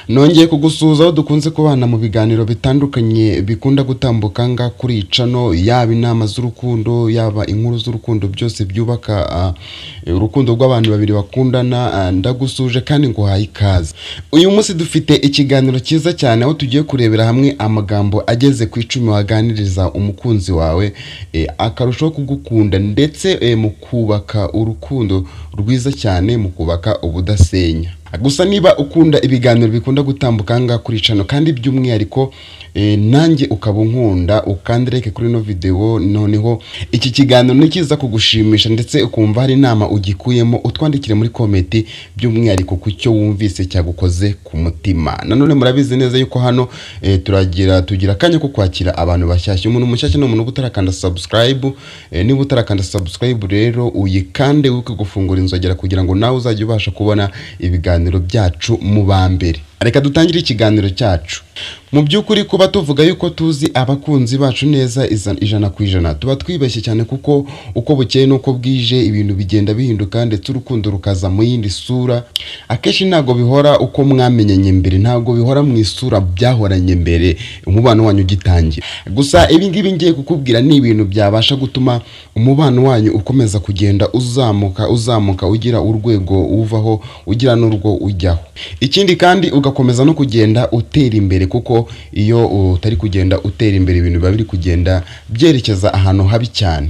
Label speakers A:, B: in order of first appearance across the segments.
A: Nongeye kugusuhuza aho dukunze kubana mu biganiro bitandukanye bikunda gutambuka kuri icano, yaba inama z'urukundo, yaba inkuru z'urukundo, byose byubaka urukundo rw'abantu babiri bakundana. Ndagusuje kandi nguhaye ikaze. Uyu munsi dufite ikiganiro cyiza cyane aho tugiye kurebera hamwe amagambo ageze ku 10 waganiriza umukunzi wawe akarushaho kugukunda, ndetse mu kubaka urukundo rwiza cyane, mu kubaka ubudasenya. Gusa niba ukunda ibiganiro bikunda gutambuka kuri channel kandi by'umwihariko nanjye ukaba unkunda, ukandireke kuri no video, noneho iki kiganiro nikiza kugushimisha ndetse ukumva hari inama ugikuyemo, utwandikire muri comment by'umwihariko ku cyo wumvise cyagukoze ku mutima. Nanone murabizi neza yuko hano tugira kanya ko kwakira abantu bashyashya. Umuntu mushyashya no umuntu utarakanda subscribe, niba utarakanda subscribe rero uyikande uko gufungura inzogera kugira ngo nawe uzajye ubasha kubona ibiganiro byacu mu bambere. Reka dutangire ikiganiro cyacu. Mu by'ukuri kuba tuvuga yuko tuzi abakunzi bacu neza 100%, tuba twibeshye cyane, kuko uko bukeye nuko bwije ibintu bigenda bihinduka, ndetse urukundo rukaza mu yindi sura. Akeshi ntago bihora uko mwamenyanye mbere, ntago bihora mu isura byahoranye mbere umubano wanyu gitangira. Gusa ibi ngibi ngiye kukubwira ni ibintu byabasha gutuma umubano wanyu ukomeza kugenda uzamuka ugira urwego uvaho ugira n'urwo ujyaho. Ikindi kandi ugakomeza no kugenda utera imbere, kuko iyo utari kugenda utera imbere ibintu biba biri kugenda byerekeza ahantu habi cyane.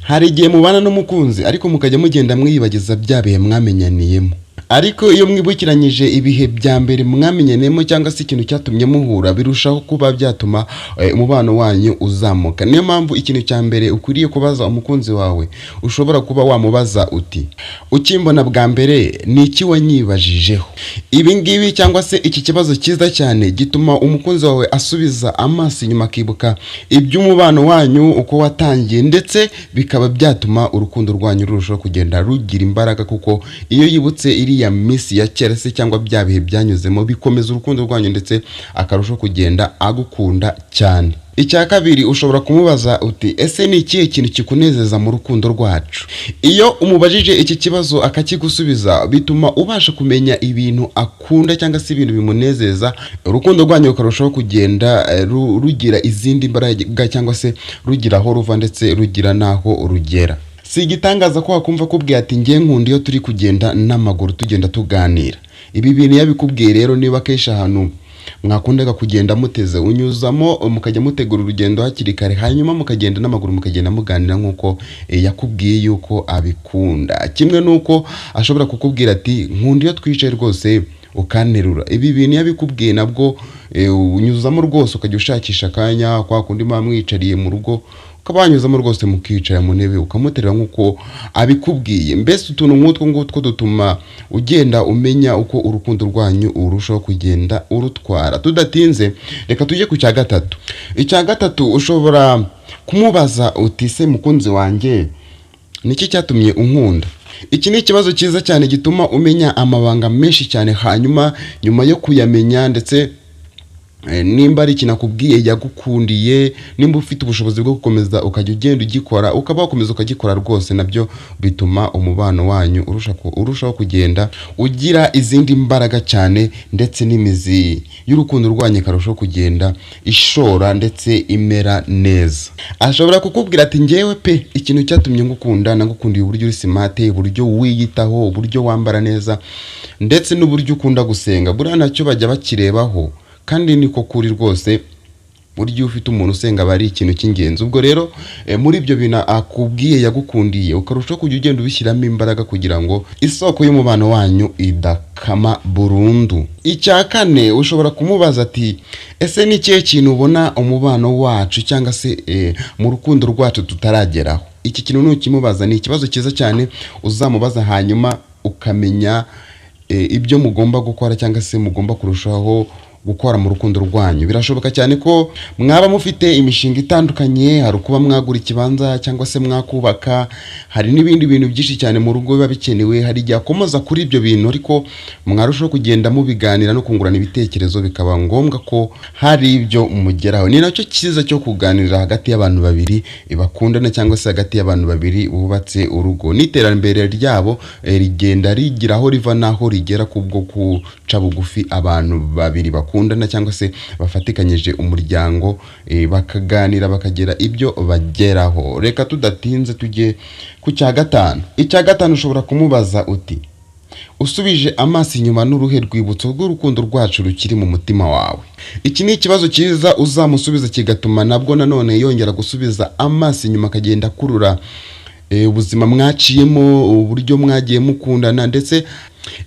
A: Hari igihe mubana n'umukunzi ariko mukajya mugenda mwiyibagiza byabihe mwamenyaniyemo, ariko iyo mwibukiranyije ibihe bya mbere mwamenyanemo cyangwa se ikintu cyatumye muhura, birushaho kuba byatuma umubano wanyu uzamuka. Niyo mpamvu ikintu cya mbere ukwiriye kubaza umukunzi wawe, ushobora kuba wamubaza uti ukimbona bwa mbere ni iki wanyibajijeho. Ibi ngibi cyangwa se iki kibazo cyiza cyane gituma umukunzi wawe asubiza amaso inyuma, akibuka iby'umubano wanyu uko watangiye, ndetse bikaba byatuma urukundo rwanyu rurushaho kugenda rugira imbaraga, kuko iyo yibutse iriya misi ya kera se cyangwa bya bihe byanyuzemo, bikomeza urukundo rwanyu ndetse akarushaho kugenda agukunda cyane. Icya kabiri, ushobora kumubaza uti ese ni ikihe kintu kikunezeza mu rukundo rwacu? Iyo umubajije iki kibazo akakigusubiza, bituma ubasha kumenya ibintu akunda cyangwa se ibintu bimunezeza, urukundo rwanyu rukarushaho kugenda rugira izindi mbaraga, cyangwa se rugira aho ruva ndetse rugira naho rugera. Si igitangaza ko wakumva kubwiye ati ngiye nkunda iyo turi kugenda n'amaguru tugenda tuganira. Ibi bintu yabikubwiye rero, niba kesha ahantu mwakundaga kugenda muteze unyuzamo, mukajya mutegura urugendo hakiri kare, hanyuma mukagenda n'amaguru mukagenda muganira nk'uko yakubwiye yuko abikunda. Kimwe nuko ashobora kukubwira ati nkunda iyo twicaye rwose ukanterura. Ibi bintu yabikubwiye nabwo unyuzamo rwose, ukajya ushakisha akanya kwa kundi mwicariye mu rugo, ukabanyuzamo rwose mukicara mu ntebe ukamuterera nk'uko abikubwiye. Mbese utuntu ngutwo dutuma ugenda umenya uko urukundo rwanyu urushaho kugenda urutwara. Tudatinze reka tujye ku cya gatatu. Icya gatatu, ushobora kumubaza uti se mukunzi wanjye niki cyatumye unkunda? Iki ni ikibazo cyiza cyane gituma umenya amabanga menshi cyane, hanyuma nyuma yo kuyamenya, ndetse nimba ari kinakubwiye yagukundiye, nimba ufite ubushobozi bwo gukomeza ukajya ugenda ugikora, ukaba wakomeza ukagikora rwose, nabyo bituma umubano wanyu urushaho kugenda ugira izindi mbaraga cyane, ndetse n'imizi y'urukundo rwanyu karushaho kugenda ishora ndetse imera neza. Ashobora kukubwira ati ngewe pe ikintu cyatumye ngukunda, nagukundiye uburyo uri smart, uburyo wiyitaho, uburyo wambara neza, ndetse n'uburyo ukunda gusenga. Buriya nacyo bajya bakirebaho, kandi niko kuri rwose. Buryo ufite umuntu usenga bari ikintu cy'ingenzi. Ubwo rero muri ibyo bintu akubwiye yagukundiye, ukarushaho kujya ugenda ubishyiramo imbaraga kugira ngo isoko y'umubano wanyu idakama burundu. Icya kane, ushobora kumubaza ati ese ni ikihe kintu ubona umubano wacu cyangwa se mu rukundo rwacu tutarageraho? Iki kintu nukimubaza ni ikibazo cyiza cyane uzamubaza, hanyuma ukamenya ibyo mugomba gukora cyangwa se mugomba kurushaho gukora mu rukundo rwanyu. Birashoboka cyane ko mwaba mufite imishinga itandukanye, hari kuba mwagura ikibanza cyangwa se mwakubaka, hari n'ibindi bintu byinshi cyane mu rugo biba bikenewe, hari igihe akomoza kuri ibyo bintu ariko mwarushaho kugenda mubiganira no kungurana ibitekerezo, bikaba ngombwa ko hari ibyo mugeraho. Ni nacyo cyiza cyo kuganira hagati y'abantu babiri bakundana cyangwa se hagati y'abantu babiri bubatse urugo. N'iterambere ryabo rigenda rigira aho riva naho rigera kubwo kuca bugufi abantu babiri bakundana cyangwa se bafatikanyije umuryango, bakaganira bakagera ibyo bageraho. Reka tudatinze tujye ku cya gatanu. Icya gatanu ushobora kumubaza uti: usubije amaso inyuma n'uruhe rwibutso rw'urukundo rwacu rukiri mu mutima wawe? Iki ni ikibazo cyiza uzamusubiza kigatuma nabwo nanone yongera gusubiza amaso inyuma, akagenda kurura ubuzima mwaciyemo, uburyo mwagiye mukundana, ndetse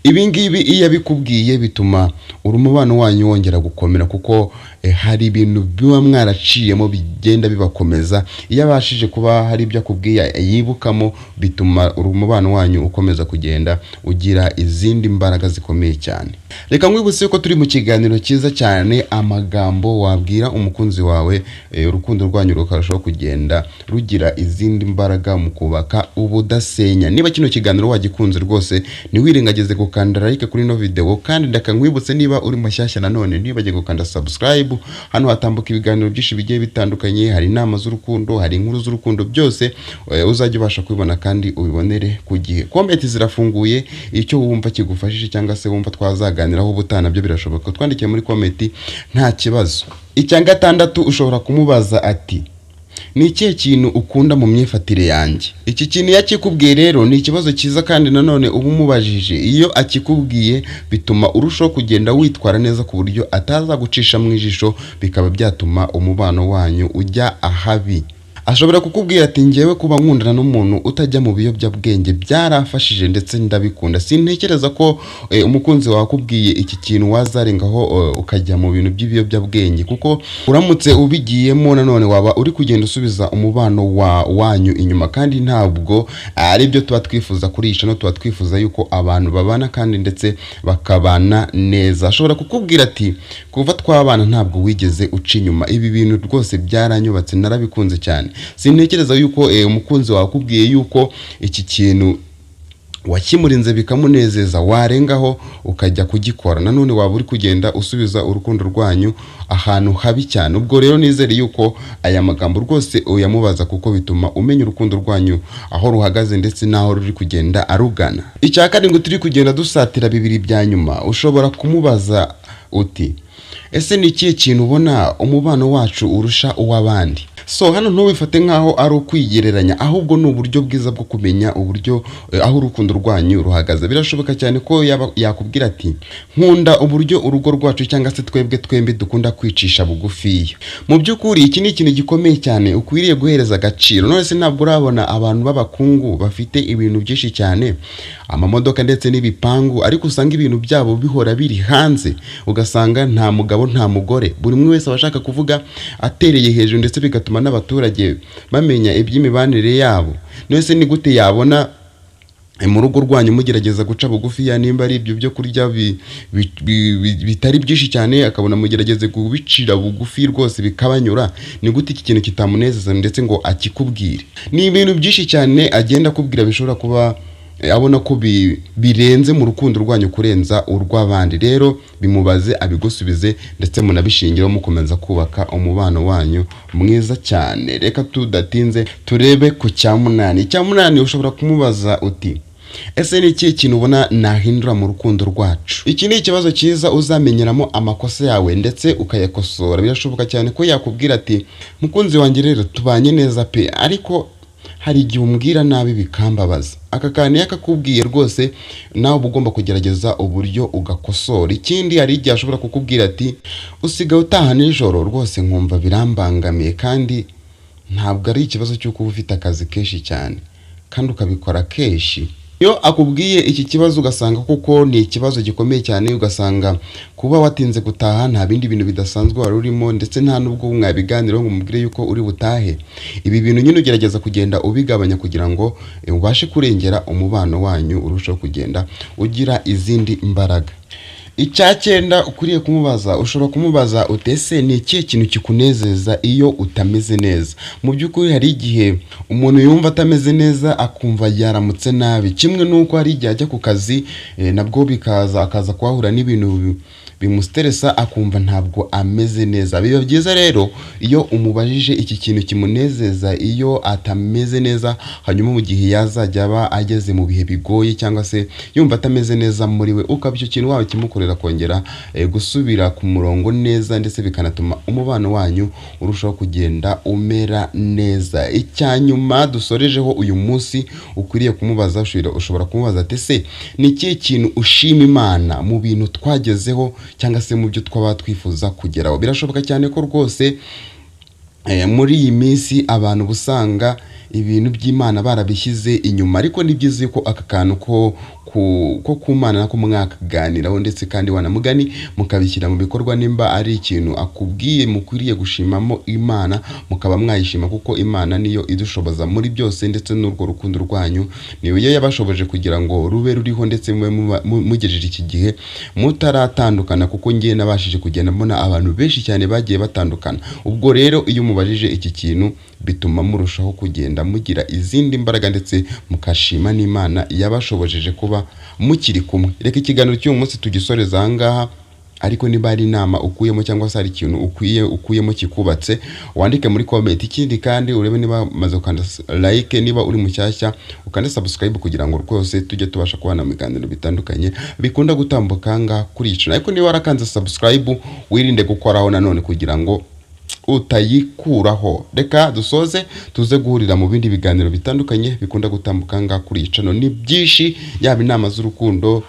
A: ibi ngibi iyo abikubwiye bituma umubano wanyu wongera gukomera, kuko hari ibintu biba mwaraciyemo bigenda bibakomeza. Iyo abashije kuba hari ibyo akubwiye yibukamo, bituma umubano wanyu ukomeza kugenda ugira izindi mbaraga zikomeye cyane. Reka nkwibutse ko turi mu kiganiro cyiza cyane, amagambo wabwira umukunzi wawe urukundo rwanyu rukarushaho kugenda rugira izindi mbaraga mu kubaka ubudasenya. Niba kino kiganiro wagikunze rwose ntiwirengagize gukanda like kuri no video, kandi ndakankwibutse niba uri mushyashya nanone ntibagiye gukanda subscribe. Hano hatambuka ibiganiro byinshi bigiye bitandukanye, hari inama z'urukundo, hari inkuru z'urukundo, byose uzajya ubasha kubibona kandi ubibonere ku gihe. Comment zirafunguye, icyo wumva kigufashije cyangwa se wumva twazaganiraho ubutana byo birashoboka twandikiye muri comment nta kibazo. Icya gatandatu ushobora kumubaza ati: ni ikihe kintu ukunda mu myifatire yanjye? Iki kintu yakikubwiye rero ni ikibazo cyiza, kandi nanone uba umubajije. Iyo akikubwiye bituma urushaho kugenda witwara neza ku buryo atazagucisha mu ijisho, bikaba byatuma umubano wanyu ujya ahabi. Ashobora kukubwira ati: ngewe kuba nkundana n'umuntu utajya mu biyobyabwenge byarafashije ndetse ndabikunda. Sintekereza ko umukunzi wakubwiye iki kintu wazarengaho ukajya mu bintu by'ibiyobyabwenge, kuko uramutse ubigiyemo nanone waba uri kugenda usubiza umubano wanyu inyuma, kandi ntabwo ari byo tuba twifuza kuri iyi no tuba twifuza yuko abantu babana kandi ndetse bakabana neza. Ashobora kukubwira ati: kuva twabana ntabwo wigeze uca inyuma, ibi bintu rwose byaranyubatse, narabikunze cyane. Sintekereza yuko umukunzi wakubwiye yuko iki kintu wakimurinze bikamunezeza warengaho ukajya kugikora. Nanone waba uri kugenda usubiza urukundo rwanyu ahantu habi cyane. Ubwo rero nizere yuko aya magambo rwose uyamubaza, kuko bituma umenya urukundo rwanyu aho ruhagaze ndetse naho ruri kugenda arugana. Icya karindwi turi kugenda dusatira bibiri bya nyuma, ushobora kumubaza uti: ese ni ikihe kintu ubona umubano wacu urusha uw'abandi? So hano ntubifate nkaho ari ukwigereranya, ahubwo ni uburyo bwiza bwo kumenya uburyo aho urukundo rwanyu ruhagaze. Birashoboka cyane ko yakubwira ati: nkunda uburyo urugo rwacu cyangwa se twembi dukunda kwicisha bugufi. Mu by'ukuri iki ni ikintu gikomeye cyane ukwiriye guhereza agaciro. None se ntabwo urabona abantu b'abakungu bafite ibintu byinshi cyane, amamodoka ndetse n'ibipangu, ariko usanga ibintu byabo bihora biri hanze, ugasanga nta mugabo nta mugore, buri umwe wese abashaka kuvuga atereye hejuru, ndetse bigatuma n'abaturage bamenya iby'imibanire yabo. None se ni gute yabona mu rugo rwanyu mugerageza guca bugufi, nimba ari ibyo byo kurya bitari byinshi cyane, akabona mugerageze kubicira bugufi rwose bikabanyura? Ni gute iki kintu kitamunezeza ndetse ngo akikubwire? Ni ibintu byinshi cyane agenda akubwira bishobora kuba abona ko birenze mu rukundo rwanyu kurenza urw'abandi. Rero bimubaze abigusubize, ndetse munabishingiraho mukomeza kubaka umubano wanyu mwiza cyane. Reka tudatinze turebe ku cya munani. Icya munani ushobora kumubaza uti: ese ni ikihe kintu ubona nahindura mu rukundo rwacu? Iki ni ikibazo cyiza uzamenyeramo amakosa yawe ndetse ukayakosora. Birashoboka cyane ko yakubwira ati: mukunzi wanjye rero tubanye neza pe, ariko hari igihe umbwira nabi bikambabaza. Aka kantu yakakubwiye rwose nawe uba ugomba kugerageza uburyo ugakosora. Ikindi, hari igihe ashobora kukubwira ati: usigaye utaha nijoro rwose nkumva birambangamiye, kandi ntabwo ari ikibazo cy'uko uba ufite akazi kenshi cyane kandi ukabikora kenshi. Iyo akubwiye iki kibazo ugasanga kuko ni ikibazo gikomeye cyane, ugasanga kuba watinze gutaha nta bindi bintu bidasanzwe wari urimo, ndetse nta nubwo mwabiganiraho ngo umubwire yuko uri butahe. Ibi bintu nyine ugerageza kugenda ubigabanya kugira ngo ubashe kurengera umubano wanyu urushaho kugenda ugira izindi mbaraga. Icyakenda ukuriye kumubaza, ushobora kumubaza utese ni ikihe kintu kikunezeza iyo utameze neza. Mu by'ukuri hari igihe umuntu yumva atameze neza akumva yaramutse nabi, kimwe nuko hari igihe ajya ku kazi nabwo akaza kuhahura n'ibintu bimusteresa akumva ntabwo ameze neza. Biba byiza rero iyo umubajije iki kintu kimunezeza iyo atameze neza, hanyuma mu gihe yazajya aba ageze mu bihe bigoye cyangwa se yumva atameze neza muri we, ukaba icyo kintu wawe kimukorera kongera gusubira ku murongo neza, ndetse bikanatuma umubano wanyu urushaho kugenda umera neza. Icyanyuma dusorejeho uyu munsi ukwiriye kumubaza, ushobora kumubaza ati se ni ikihe kintu ushima Imana mu bintu twagezeho cyangwa se mu byo twaba twifuza kugeraho. Birashoboka cyane ko rwose muri iyi minsi abantu busanga ibintu by'Imana barabishyize inyuma, ariko ni byiza ko aka kantu ko ku Mana nako mwakaganiraho, ndetse kandi wanamugani mukabishyira mu bikorwa. Nimba ari ikintu akubwiye mukwiriye gushimamo Imana, mukaba mwayishima, kuko Imana niyo idushoboza muri byose, ndetse n'urwo rukundo rwanyu niyo yabashoboje kugira ngo rube ruriho, ndetse mugejeje iki gihe mutaratandukana, kuko ngiye nabashije kugenda mbona abantu benshi cyane bagiye batandukana. Ubwo rero iyo mubajije iki kintu bituma murushaho kugenda mugira izindi mbaraga, ndetse mukashima n'Imana yabashobojeje kuba mukiri kumwe. Reka ikiganiro cy'uyu munsi tugisoreza aha ngaha, ariko niba ari inama ukuyemo cyangwa se ari ikintu ukuyemo kikubatse, wandike muri comment. Ikindi kandi urebe niba maze ukanda like, niba uri mushyashya ukanda subscribe, kugira ngo rwose tujye tubasha kubana mu biganiro bitandukanye bikunda gutambuka nga kuri ico. Ariko niba warakanze subscribe wirinde gukoraho nanone kugira ngo utayikuraho. Reka dusoze tuze guhurira mu bindi biganiro bitandukanye bikunda gutambuka nga kuri ico. Ni byinshi, yaba inama z'urukundo,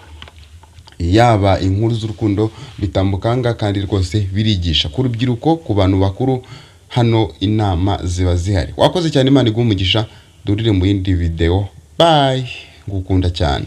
A: yaba inkuru z'urukundo bitambuka nga, kandi rwose birigisha ku rubyiruko, ku bantu bakuru. Hano inama ziba zihari. Wakoze cyane, Imana iguhe umugisha. Durire mu yindi video. Bye, ngukunda cyane.